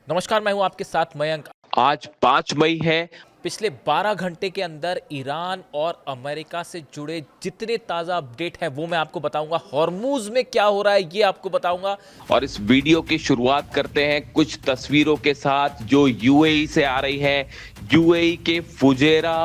नमस्कार, मैं हूं आपके साथ मयंक। आज 5 मई है। पिछले 12 घंटे के अंदर ईरान और अमेरिका से जुड़े जितने ताज़ा अपडेट हैं वो मैं आपको बताऊंगा। हॉर्मूज में क्या हो रहा है ये आपको बताऊंगा। और इस वीडियो की शुरुआत करते हैं कुछ तस्वीरों के साथ जो यूएई से आ रही है। यूएई के फुजेरा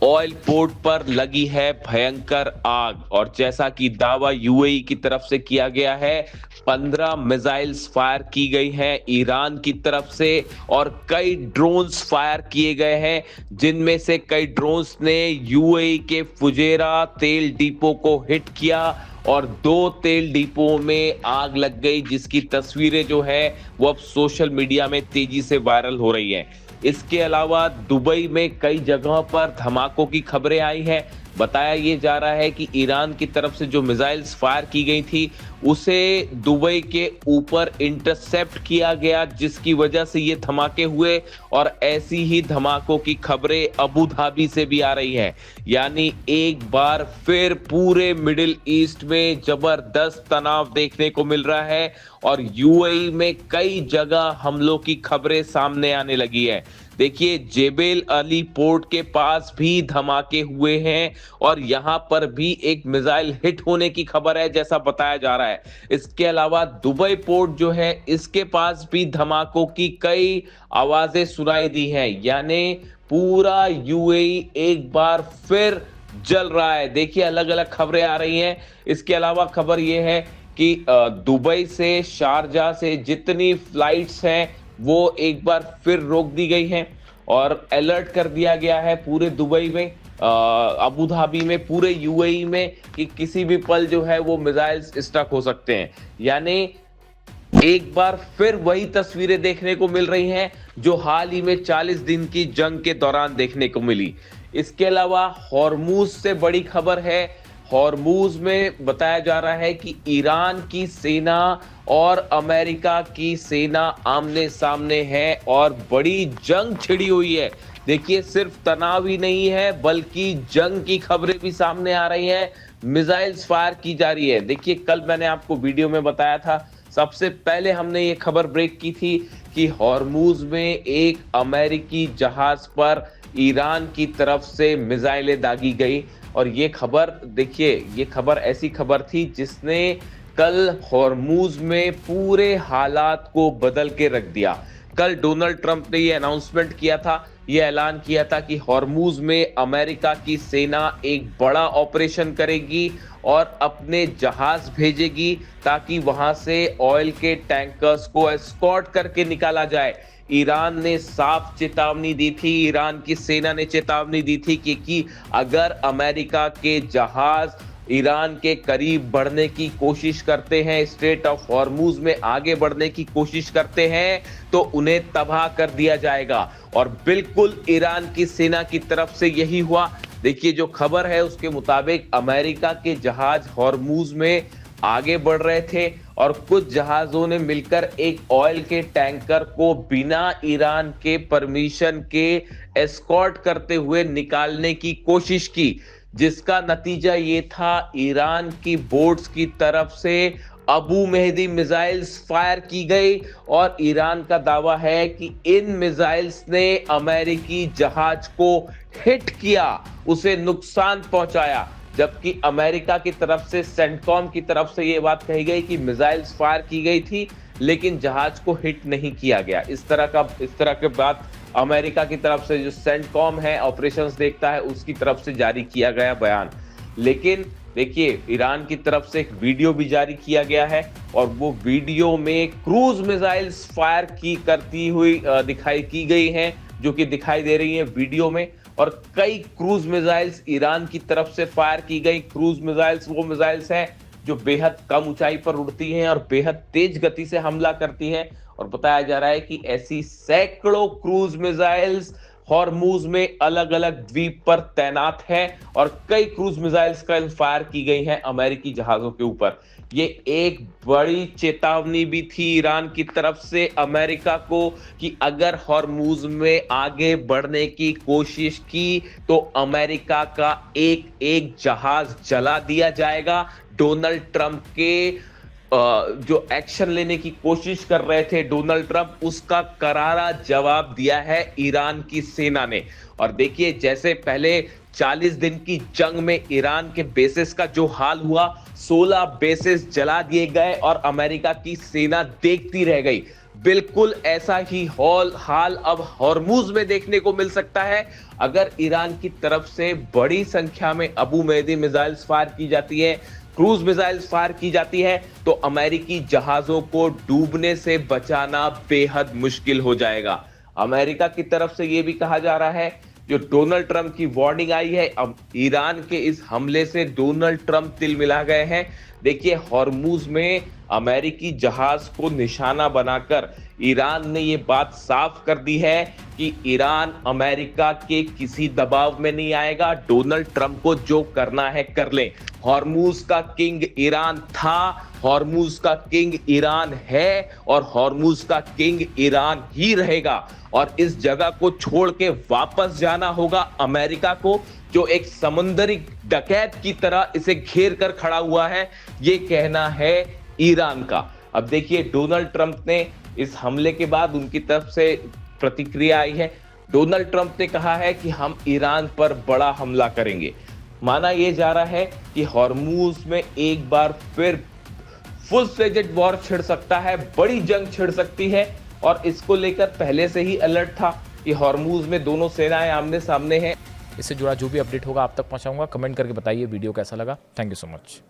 ऑयल पोर्ट पर लगी है भयंकर आग, और जैसा कि दावा यूएई की तरफ से किया गया है, 15 मिसाइल्स फायर की गई हैं ईरान की तरफ से, और कई ड्रोन्स फायर किए गए हैं, जिनमें से कई ड्रोन्स ने यूएई के फुजेरा तेल डिपो को हिट किया और 2 तेल डिपो में आग लग गई, जिसकी तस्वीरें जो है वो अब सोशल मीडिया में तेजी से वायरल हो रही हैं। इसके अलावा दुबई में कई जगहों पर धमाकों की खबरें आई हैं। बताया ये जा रहा है कि ईरान की तरफ से जो मिसाइल्स फायर की गई थी उसे दुबई के ऊपर इंटरसेप्ट किया गया, जिसकी वजह से ये धमाके हुए। और ऐसी ही धमाकों की खबरें अबू धाबी से भी आ रही हैं। यानी एक बार फिर पूरे मिडिल ईस्ट में जबरदस्त तनाव देखने को मिल रहा है, और यूएई में कई जगह हमलों की खबरें सामने आने लगी है। देखिए, जेबेल अली पोर्ट के पास भी धमाके हुए हैं, और यहां पर भी एक मिसाइल हिट होने की खबर है, जैसा बताया जा रहा है। इसके अलावा दुबई पोर्ट जो है, इसके पास भी धमाकों की कई आवाजें सुनाई दी हैं। यानी पूरा यूएई एक बार फिर जल रहा है। देखिए, अलग अलग खबरें आ रही हैं। इसके अलावा खबर यह है कि दुबई से शारजा से जितनी फ्लाइट्स हैं वो एक बार फिर रोक दी गई हैं, और अलर्ट कर दिया गया है पूरे दुबई में, अबू धाबी में, पूरे यूएई में, कि किसी भी पल जो है वो मिसाइल्स स्ट्रक हो सकते हैं। यानी एक बार फिर वही तस्वीरें देखने को मिल रही हैं जो हाल ही में 40 दिन की जंग के दौरान देखने को मिली। इसके अलावा हॉर्मूज से बड़ी खबर है। हॉर्मूज में बताया जा रहा है कि ईरान की सेना और अमेरिका की सेना आमने सामने है और बड़ी जंग छिड़ी हुई है। देखिए, सिर्फ तनाव ही नहीं है बल्कि जंग की खबरें भी सामने आ रही हैं। मिसाइल्स फायर की जा रही है। देखिए, कल मैंने आपको वीडियो में बताया था, सबसे पहले हमने ये खबर ब्रेक की थी कि हॉर्मूज में एक अमेरिकी जहाज पर ईरान की तरफ से मिसाइलें दागी गई। और ये खबर, देखिए, ये खबर ऐसी खबर थी जिसने कल हॉर्मूज में पूरे हालात को बदल के रख दिया। कल डोनाल्ड ट्रंप ने ये अनाउंसमेंट किया था, ये ऐलान किया था कि हॉर्मूज में अमेरिका की सेना एक बड़ा ऑपरेशन करेगी और अपने जहाज भेजेगी ताकि वहां से ऑयल के टैंकर्स को एस्कॉर्ट करके निकाला जाए। ईरान ने साफ चेतावनी दी थी, ईरान की सेना ने चेतावनी दी थी कि अगर अमेरिका के जहाज ईरान के करीब बढ़ने की कोशिश करते हैं, स्ट्रेट ऑफ हॉर्मूज में आगे बढ़ने की कोशिश करते हैं, तो उन्हें तबाह कर दिया जाएगा। और बिल्कुल ईरान की सेना की तरफ से यही हुआ। देखिए, जो खबर है उसके मुताबिक अमेरिका के जहाज हॉर्मूज में आगे बढ़ रहे थे, और कुछ जहाजों ने मिलकर एक ऑयल के टैंकर को बिना ईरान के परमिशन के एस्कॉर्ट करते हुए निकालने की कोशिश की, जिसका नतीजा ये था, ईरान की बोट्स की तरफ से अबू मेहदी मिसाइल्स फायर की गई। और ईरान का दावा है कि इन मिसाइल्स ने अमेरिकी जहाज को हिट किया, उसे नुकसान पहुंचाया। जबकि अमेरिका की तरफ से, सेंटकॉम की तरफ से ये बात कही गई कि मिसाइल्स फायर की गई थी लेकिन जहाज को हिट नहीं किया गया। इस तरह के बात अमेरिका की तरफ से, जो सेंटकॉम है, ऑपरेशंस देखता है, उसकी तरफ से जारी किया गया बयान। लेकिन देखिए, ईरान की तरफ से एक वीडियो भी जारी किया गया है, और वो वीडियो में क्रूज मिसाइल्स फायर करती हुई दिखाई की गई हैं, जो कि दिखाई दे रही है वीडियो में। और कई क्रूज मिसाइल्स ईरान की तरफ से फायर की गई। क्रूज मिसाइल्स वो मिसाइल्स हैं जो बेहद कम ऊंचाई पर उड़ती हैं और बेहद तेज गति से हमला करती हैं। और बताया जा रहा है कि ऐसी सैकड़ों क्रूज मिसाइल्स हॉर्मूज में अलग अलग द्वीप पर तैनात है, और कई क्रूज मिसाइल्स का फायर की गई हैं अमेरिकी जहाजों के ऊपर। ये एक बड़ी चेतावनी भी थी ईरान की तरफ से अमेरिका को कि अगर हॉर्मूज में आगे बढ़ने की कोशिश की तो अमेरिका का एक एक जहाज जला दिया जाएगा। डोनाल्ड ट्रंप के जो एक्शन लेने की कोशिश कर रहे थे डोनाल्ड ट्रंप, उसका करारा जवाब दिया है ईरान की सेना ने। और देखिए, जैसे पहले 40 दिन की जंग में ईरान के बेसिस का जो हाल हुआ, 16 बेसिस जला दिए गए और अमेरिका की सेना देखती रह गई, बिल्कुल ऐसा ही हाल अब हॉर्मुज में देखने को मिल सकता है। अगर ईरान की तरफ से बड़ी संख्या में अबू मेहदी मिसाइल्स फायर की जाती है, क्रूज मिसाइल्स फायर की जाती है, तो अमेरिकी जहाजों को डूबने से बचाना बेहद मुश्किल हो जाएगा। अमेरिका की तरफ से यह भी कहा जा रहा है, जो डोनाल्ड ट्रंप की वार्निंग आई है, अब ईरान के इस हमले से डोनाल्ड ट्रंप तिल मिला गए हैं। देखिए, हॉर्मुज में अमेरिकी जहाज को निशाना बनाकर ईरान ने ये बात साफ कर दी है कि ईरान अमेरिका के किसी दबाव में नहीं आएगा, डोनाल्ड ट्रंप को जो करना है कर लें। हॉर्मुज का किंग ईरान था, हॉर्मुज का किंग ईरान है और हॉर्मुज का किंग ईरान ही रहेगा। और इस जगह को छोड़ के वापस जाना होगा अमेरिका को, जो एक समुद्री डकैत की तरह इसे घेर कर खड़ा हुआ है, ये कहना है ईरान का। अब देखिए, डोनाल्ड ट्रंप ने इस हमले के बाद उनकी तरफ से प्रतिक्रिया आई है। डोनाल्ड ट्रंप ने कहा है कि हम ईरान पर बड़ा हमला करेंगे। माना यह जा रहा है कि हॉर्मुज में एक बार फिर फुल फ्लेजेड वॉर छिड़ सकता है, बड़ी जंग छिड़ सकती है। और इसको लेकर पहले से ही अलर्ट था कि हॉर्मुज में दोनों सेनाएं आमने सामने हैं। इससे जुड़ा जो भी अपडेट होगा आप तक पहुंचाऊंगा। कमेंट करके बताइए वीडियो कैसा लगा। Thank you so much.